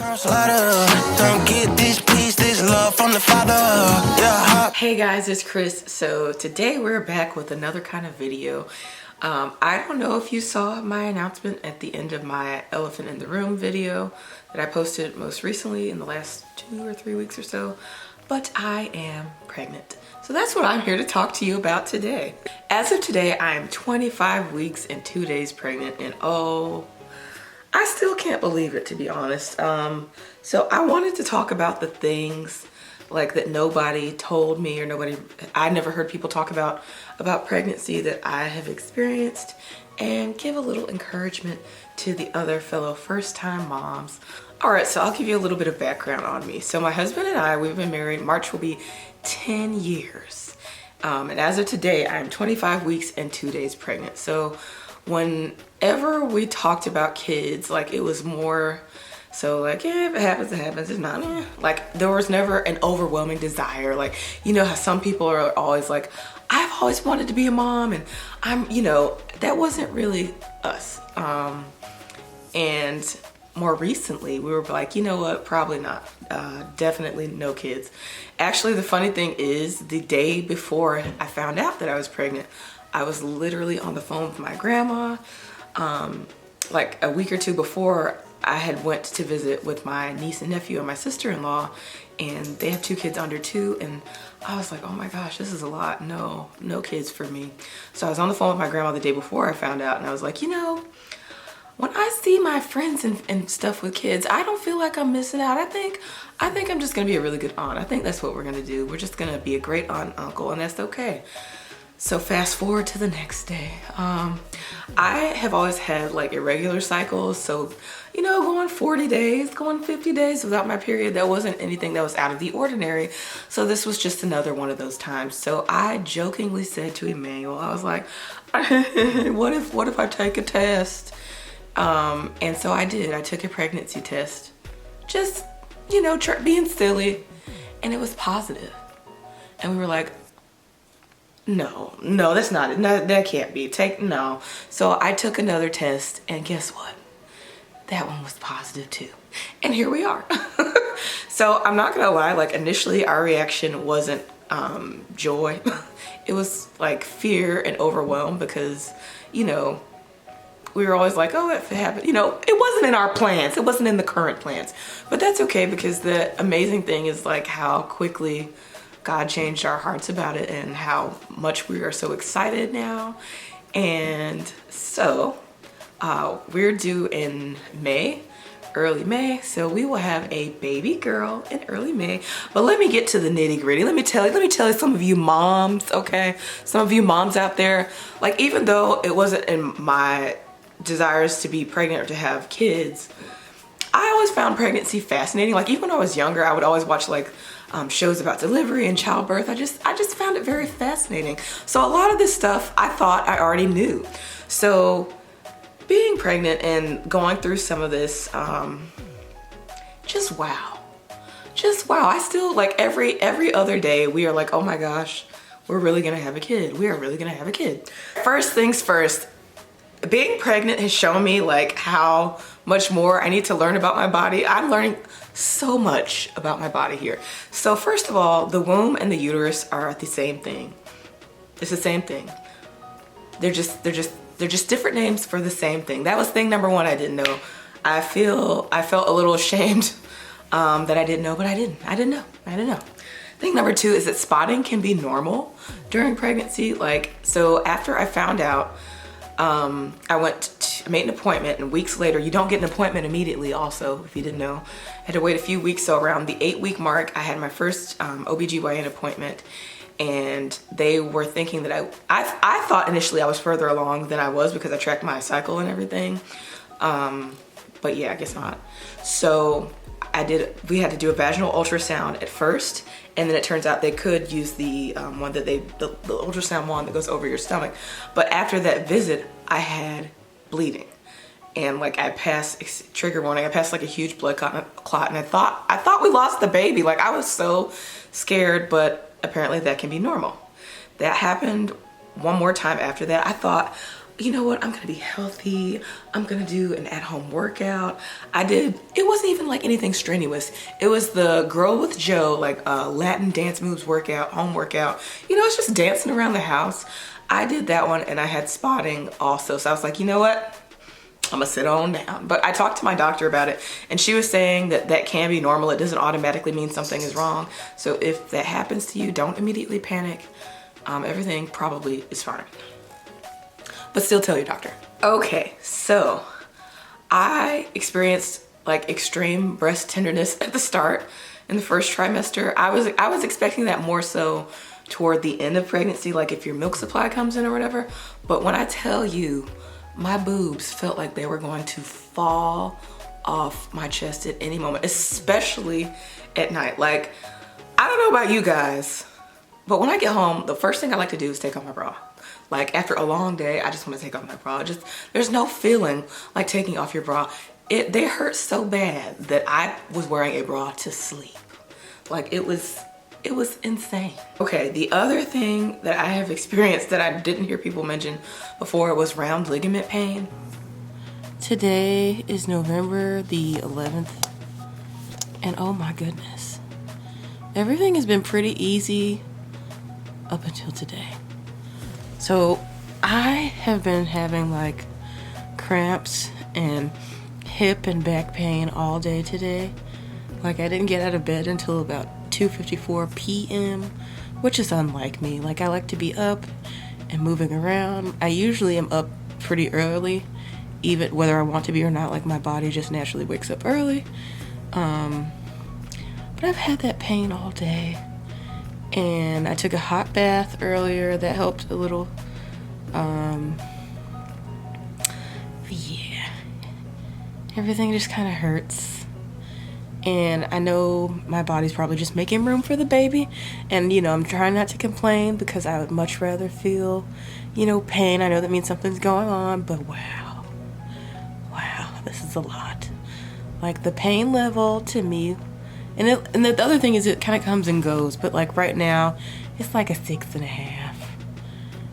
Hey guys, it's Chris. So today we're back with another kind of video. I don't know if you saw my announcement at the end of my elephant in the room video that I posted most recently in the last 2 or 3 weeks or so, but I am pregnant. So that's what I'm here to talk to you about today. As of today, I am 25 weeks and 2 days pregnant, and oh, I still can't believe it, to be honest. So I wanted to talk about the things like that nobody told me, or I never heard people talk about pregnancy that I have experienced, and give a little encouragement to the other fellow first-time moms. All right, so I'll give you a little bit of background on me. So my husband and I, we've been married, March will be 10 years. And as of today, I'm 25 weeks and 2 days pregnant. So whenever we talked about kids, like, it was more so like, yeah, if it happens, it happens. If not, like, there was never an overwhelming desire. Like, you know how some people are always like, I've always wanted to be a mom, and that wasn't really us. And more recently, we were like, you know what, probably not. Definitely no kids. Actually, the funny thing is, the day before I found out that I was pregnant, I was literally on the phone with my grandma. Like a week or two before, I had went to visit with my niece and nephew and my sister-in-law, and they have 2 kids under 2, and I was like, oh my gosh, this is a lot. No kids for me. So I was on the phone with my grandma the day before I found out, and I was like, when I see my friends and stuff with kids, I don't feel like I'm missing out. I think I'm just gonna be a really good aunt. I think that's what we're gonna do. We're just gonna be a great aunt and uncle, and that's okay. So fast forward to the next day. I have always had like irregular cycles. So, going 40 days, going 50 days without my period, that wasn't anything that was out of the ordinary. So this was just another one of those times. So I jokingly said to Emmanuel, I was like, what if I take a test? And so I did. I took a pregnancy test, just, being silly, and it was positive. And we were like, no, that's not it. No, that can't be. No. So I took another test, and guess what? That one was positive too. And here we are. So I'm not gonna lie, like, initially our reaction wasn't joy. It was like fear and overwhelm, because, we were always like, oh, if it happened, it wasn't in our plans. It wasn't in the current plans. But that's okay, because the amazing thing is like how quickly God changed our hearts about it, and how much we are so excited now. And so we're due in May, early May. So we will have a baby girl in early May. But let me get to the nitty gritty. Let me tell you, some of you moms, okay? Some of you moms out there, like, even though it wasn't in my desires to be pregnant or to have kids, I always found pregnancy fascinating. Like, even when I was younger, I would always watch like shows about delivery and childbirth. I just found it very fascinating. So a lot of this stuff I thought I already knew. So being pregnant and going through some of this, just wow. I still, like, every other day we are like, oh my gosh, we're really gonna have a kid. We are really gonna have a kid. First things first, being pregnant has shown me like how much more I need to learn about my body. I'm learning so much about my body here. So first of all, the womb and the uterus are the same thing. It's the same thing. They're just different names for the same thing. That was thing number one I didn't know. I felt a little ashamed that I didn't know, but I didn't know. Thing number 2 is that spotting can be normal during pregnancy. Like, so after I found out, I made an appointment, and weeks later, you don't get an appointment immediately also, if you didn't know. I had to wait a few weeks, so around the 8-week mark, I had my first OBGYN appointment, and they were thinking that I thought initially I was further along than I was, because I tracked my cycle and everything. But yeah, I guess not. So we had to do a vaginal ultrasound at first, and then it turns out they could use the ultrasound wand that goes over your stomach. But after that visit, I had bleeding, and like I passed, trigger warning, I passed like a huge blood clot, and I thought we lost the baby. Like, I was so scared, but apparently that can be normal. That happened one more time after that. I thought, you know what, I'm gonna be healthy. I'm gonna do an at-home workout. It wasn't even like anything strenuous. It was the Girl with Joe, like Latin dance moves workout, home workout. You know, it's just dancing around the house. I did that one, and I had spotting also. So I was like, you know what? I'm gonna sit on down. But I talked to my doctor about it, and she was saying that that can be normal. It doesn't automatically mean something is wrong. So if that happens to you, don't immediately panic. Everything probably is fine. But still tell your doctor. Okay, so I experienced like extreme breast tenderness at the start in the first trimester. I was expecting that more so toward the end of pregnancy, like if your milk supply comes in or whatever. But when I tell you, my boobs felt like they were going to fall off my chest at any moment, especially at night. Like, I don't know about you guys, but when I get home, the first thing I like to do is take off my bra. Like after a long day, I just want to take off my bra. There's no feeling like taking off your bra. They hurt so bad that I was wearing a bra to sleep. Like it was insane. Okay, the other thing that I have experienced that I didn't hear people mention before was round ligament pain. Today is November the 11th, and oh my goodness, everything has been pretty easy up until today. So I have been having like cramps and hip and back pain all day today. Like I didn't get out of bed until about 2:54 p.m., which is unlike me. Like I like to be up and moving around. I usually am up pretty early, even whether I want to be or not. Like my body just naturally wakes up early. But I've had that pain all day, and I took a hot bath earlier. That helped a little. Yeah, everything just kind of hurts. And I know my body's probably just making room for the baby. And, you know, I'm trying not to complain because I would much rather feel, you know, pain. I know that means something's going on, but wow, this is a lot. Like the pain level to me, and the other thing is it kind of comes and goes, but like right now, it's like a 6.5.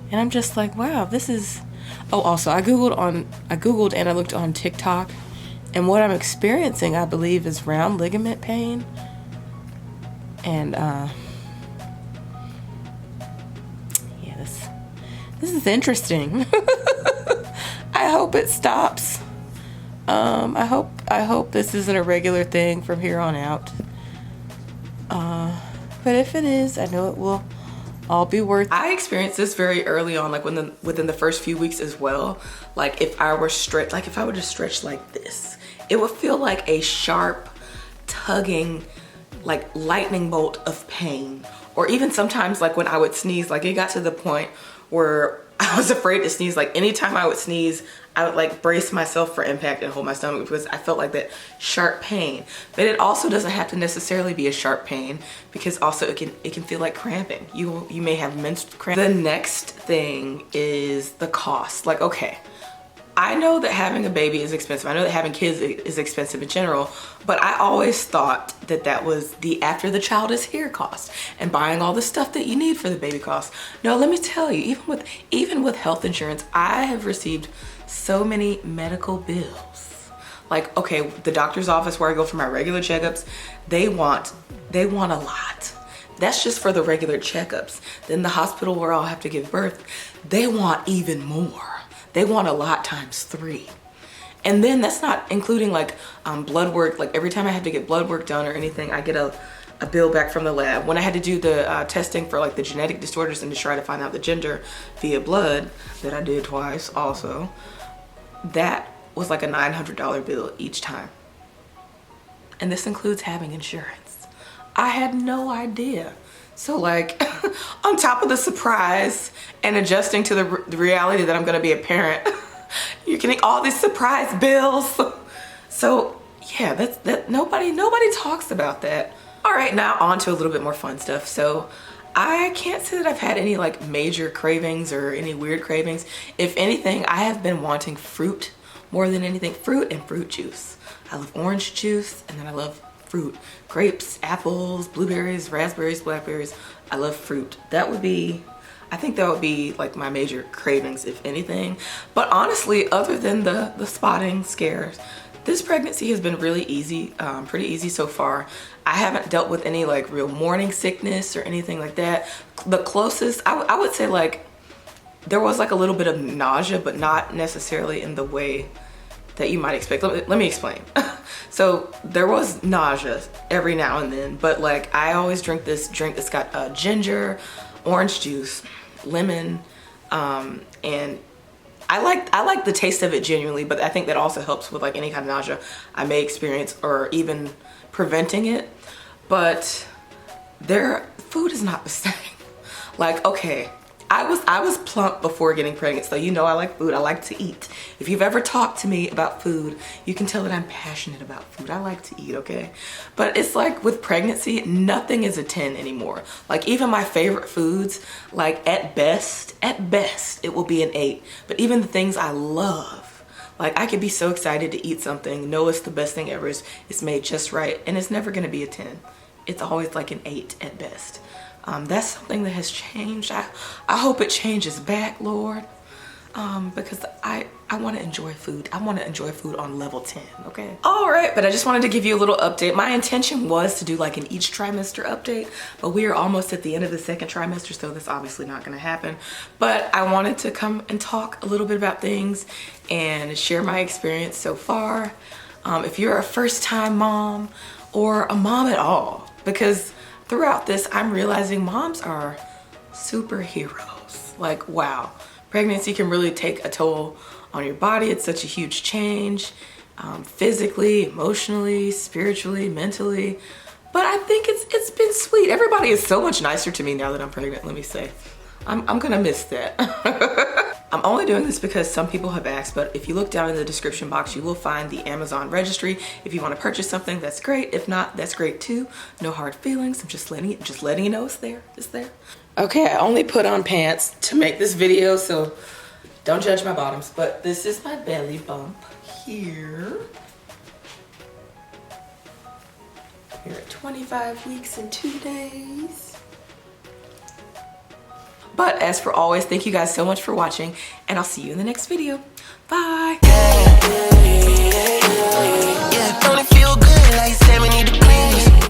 And I'm just like, wow, this is, oh, also I Googled and I looked on TikTok. And what I'm experiencing, I believe, is round ligament pain. And, yeah, this is interesting. I hope it stops. I hope this isn't a regular thing from here on out. But if it is, I know it will all be worth it. I experienced this very early on, like within the first few weeks as well. Like if I were if I would just stretch like this, it would feel like a sharp tugging, like lightning bolt of pain. Or even sometimes like when I would sneeze, like it got to the point where I was afraid to sneeze. Like anytime I would sneeze, I would like brace myself for impact and hold my stomach because I felt like that sharp pain. But it also doesn't have to necessarily be a sharp pain, because also it can feel like cramping. You may have menstrual cramp. The next thing is the cost. Like, okay, I know that having a baby is expensive. I know that having kids is expensive in general, but I always thought that that was the after the child is here cost and buying all the stuff that you need for the baby cost. No, let me tell you, even with health insurance, I have received so many medical bills. Like, okay, the doctor's office where I go for my regular checkups, they want a lot. That's just for the regular checkups. Then the hospital where I'll have to give birth, they want even more. They want a lot times 3. And then that's not including like blood work. Like every time I have to get blood work done or anything, I get a bill back from the lab. When I had to do the testing for like the genetic disorders and to try to find out the gender via blood, that I did twice also, that was like a $900 bill each time. And this includes having insurance. I had no idea. So like on top of the surprise and adjusting to the reality that I'm gonna be a parent, you're getting all these surprise bills. So yeah, that nobody talks about that. All right, now on to a little bit more fun stuff. So I can't say that I've had any like major cravings or any weird cravings. If anything, I have been wanting fruit more than anything. Fruit and fruit juice. I love orange juice, and then I love fruit. Grapes, apples, blueberries, raspberries, blackberries. I love fruit. That would be, I think that would be like my major cravings, if anything. But honestly, other than the spotting scares, this pregnancy has been really easy, pretty easy so far. I haven't dealt with any like real morning sickness or anything like that. The closest, I would say, like, there was like a little bit of nausea, but not necessarily in the way that you might expect. Let me explain. So there was nausea every now and then, but like I always drink this drink that's got ginger, orange juice, lemon, and I like the taste of it genuinely, but I think that also helps with like any kind of nausea I may experience or even preventing it. But their food is not the same. Like, okay, I was plump before getting pregnant, so you know I like food. I like to eat. If you've ever talked to me about food, you can tell that I'm passionate about food. I like to eat, okay? But it's like with pregnancy, nothing is a 10 anymore. Like even my favorite foods, like at best, it will be an 8. But even the things I love, like I could be so excited to eat something, know it's the best thing ever, it's made just right, and it's never gonna be a 10. It's always like an 8 at best. That's something that has changed. I hope it changes back, Lord, because I want to enjoy food. I want to enjoy food on level 10, okay? All right, but I just wanted to give you a little update. My intention was to do like an each trimester update, but we are almost at the end of the second trimester, so that's obviously not going to happen. But I wanted to come and talk a little bit about things and share my experience so far. If you're a first-time mom or a mom at all, because throughout this, I'm realizing moms are superheroes. Like, wow, pregnancy can really take a toll on your body. It's such a huge change, physically, emotionally, spiritually, mentally. But I think it's been sweet. Everybody is so much nicer to me now that I'm pregnant, let me say. I'm gonna miss that. I'm only doing this because some people have asked, but if you look down in the description box, you will find the Amazon registry. If you want to purchase something, that's great. If not, that's great too. No hard feelings. I'm just letting you know it's there. It's there. Okay, I only put on pants to make this video, so don't judge my bottoms. But this is my belly bump here. We're at 25 weeks and 2 days. But as for always, thank you guys so much for watching, and I'll see you in the next video. Bye. Yeah, don't it feel good like 70 degrees?